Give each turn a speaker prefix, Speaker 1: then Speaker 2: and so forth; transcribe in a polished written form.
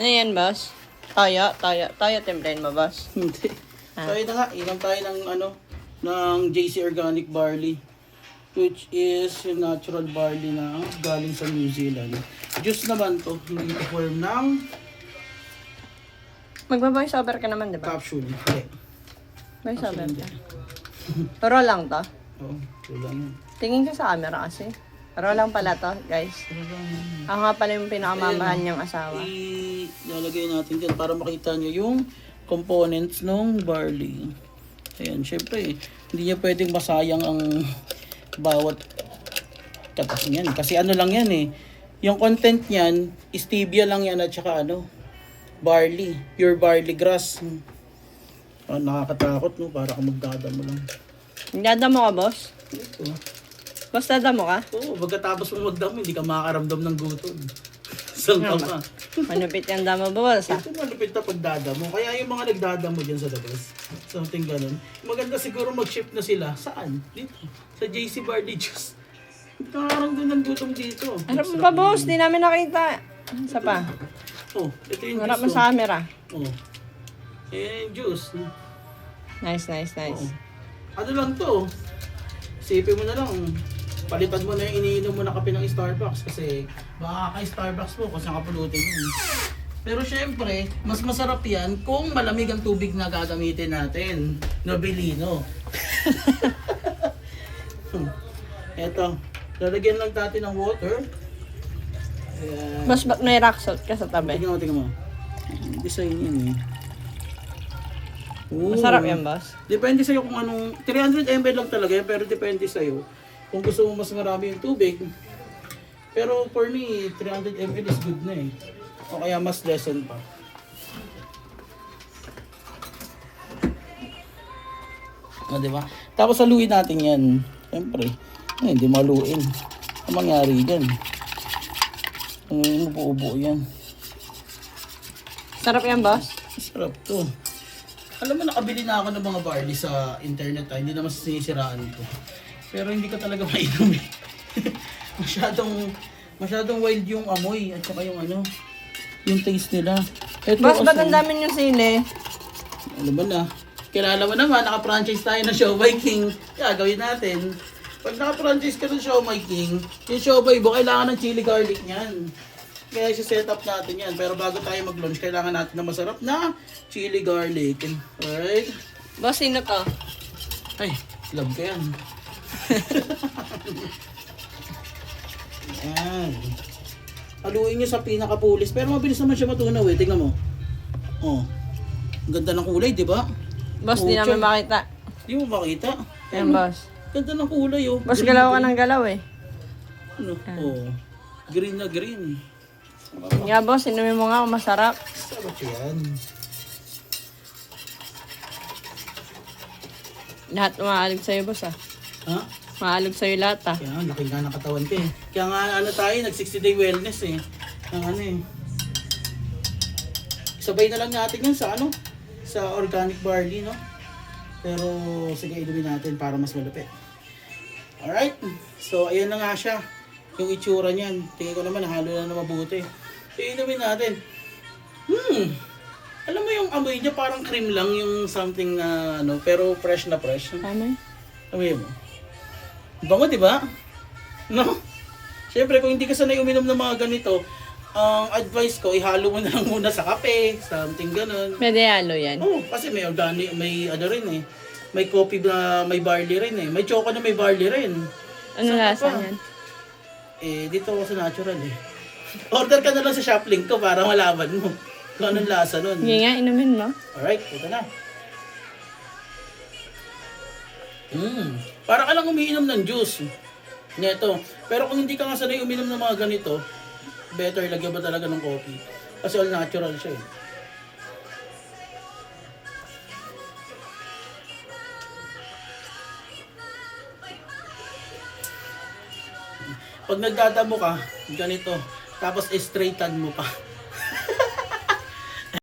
Speaker 1: Ano yan, boss? Toyo, timplahin mo, boss.
Speaker 2: Hindi.
Speaker 1: Ah.
Speaker 2: Tayo na nga, inom tayo ng ng JC Organic Barley. Which is yung natural barley na galing sa New Zealand. Juice naman to, hindi ito form ng
Speaker 1: Magba-voice over ka naman, di ba?
Speaker 2: capsule. Hindi.
Speaker 1: Voice over
Speaker 2: Hindi.
Speaker 1: ka. Pero lang to.
Speaker 2: Oo, ito lang yun.
Speaker 1: Tingin ka sa camera kasi. Pero lang pala to, guys.
Speaker 2: Ito lang yun.
Speaker 1: Ako nga pala yung pinakamamahal niyang asawa.
Speaker 2: Ilalagay natin dyan para makita nyo yung components ng barley. Ayan, syempre, hindi niya pwedeng masayang ang bawat katas niyan. Kasi ano lang yan eh. Yung content niyan, stevia lang yan at saka barley. Pure barley grass. Nakakatakot no, para kang magdadamo lang.
Speaker 1: Dadamo ka, boss?
Speaker 2: Ito.
Speaker 1: Boss, dadamo ka?
Speaker 2: Oo, pagkatapos mo magdamo, hindi ka makakaramdam ng gutom. Saan ka?
Speaker 1: Manupit yung damo, boss, ha?
Speaker 2: Ito malupit na pagdadamo. Kaya yung mga nagdadamo dyan sa labas, something ganun. Maganda siguro mag-shift na sila. Saan? Dito. Sa JC Barley Juice. Nakakaramdam ng gutom dito.
Speaker 1: Harap mo pa, boss? Di namin nakita. Isa pa.
Speaker 2: Oh, ito yung
Speaker 1: Harap mo
Speaker 2: juice.
Speaker 1: sa camera.
Speaker 2: Oh. Eh, yung juice.
Speaker 1: Nice.
Speaker 2: Oo. Ano lang to? Isipin mo na lang, palitan mo na yung iniinom mo na kape ng Starbucks kasi baka ka-Starbucks mo kung saan ka pulutin yun. Pero syempre, mas masarap yan kung malamig ang tubig na gagamitin natin. Nobilino. Eto, lalagyan lang natin ng water. Ayan.
Speaker 1: Boss, ba't may rock salt ka sa tabi?
Speaker 2: Tingnan mo. Design yan eh. Ooh.
Speaker 1: Masarap yan, boss.
Speaker 2: Depende sa'yo kung anong, 300 ml lang talaga yan, pero depende sa'yo. Kung gusto mo mas marami yung tubig. Pero for me, 300 ml is good na eh. O kaya mas lessen pa. O, diba? Tapos haluin natin yan. Siyempre, hindi maluin. Ang mangyari dyan. Ubo-ubo yan.
Speaker 1: Sarap yan, boss.
Speaker 2: Sarap to. Alam mo, nakabili na ako ng mga barley sa internet. Hindi naman sinisiraan ko. Pero hindi ko talaga mainom eh. masyadong wild yung amoy at saka yung yung taste nila. Ito
Speaker 1: Boss, ba't
Speaker 2: kasi,
Speaker 1: ang dami yung sili?
Speaker 2: ano ba na? Kilala mo naman, naka-franchise tayo ng Siomai King. Kaya gawin natin. Pag naka-franchise ka ng Siomai King, yung Siomai mo, kailangan ng chili garlic niyan. Kaya set up natin yan. Pero bago tayo mag-launch, kailangan natin na masarap na chili garlic. Alright?
Speaker 1: Boss, sino to?
Speaker 2: Ay, love ko yan. Yan. Haluin nyo sa pinakapulis. Pero mabilis naman siya matunaw eh. Tingnan mo. Oh. Ang ganda ng kulay, di ba?
Speaker 1: Boss, di namin makita.
Speaker 2: Di mo makita?
Speaker 1: Yan, boss.
Speaker 2: Ganda ng kulay oh.
Speaker 1: Boss,
Speaker 2: Green
Speaker 1: galaw ka
Speaker 2: na
Speaker 1: ng galaw eh.
Speaker 2: green. Oh. Green na green.
Speaker 1: Nga, boss, inumin mo nga kung masarap.
Speaker 2: Sarap yan.
Speaker 1: Lahat umaalig sa'yo, boss, ah.
Speaker 2: Ha?
Speaker 1: Maalig sa'yo lahat, ah.
Speaker 2: Kaya nga, laki nga ng katawan ko eh. Kaya nga tayo, nag 60 day wellness eh. Ang Sabay na lang natin yan sa sa organic barley, no? Pero sige, inumin natin para mas malupit. Alright? So, ayan na nga siya. Yung itsura niyan. Tingin ko naman, halo na mabuti. So, inumin natin. Alam mo yung amoy niya, parang cream lang yung something na pero fresh na fresh.
Speaker 1: Tama.
Speaker 2: Amoy mo. Bango, di ba? No? Siyempre, kung hindi ka sanay uminom ng mga ganito, ang advice ko, ihalo mo na lang muna sa kape, something ganun.
Speaker 1: Pwede halo yan.
Speaker 2: Oh, kasi may organic, may rin eh. May coffee na may barley rin eh. May choco na may barley rin.
Speaker 1: Ano
Speaker 2: Saan
Speaker 1: lasa
Speaker 2: pa?
Speaker 1: yan?
Speaker 2: Dito ako sa natural eh. Order ka na lang sa Shoplink ko para malaman mo kung anong lasa nun.
Speaker 1: Sige nga, inumin mo.
Speaker 2: Alright, ito na. Para ka lang umiinom ng juice. Neto. Pero kung hindi ka nga sanay uminom ng mga ganito, better lagyan ba talaga ng coffee. Kasi all natural siya eh. Pag nagdadamo ka, ganito. Tapos straightan mo pa.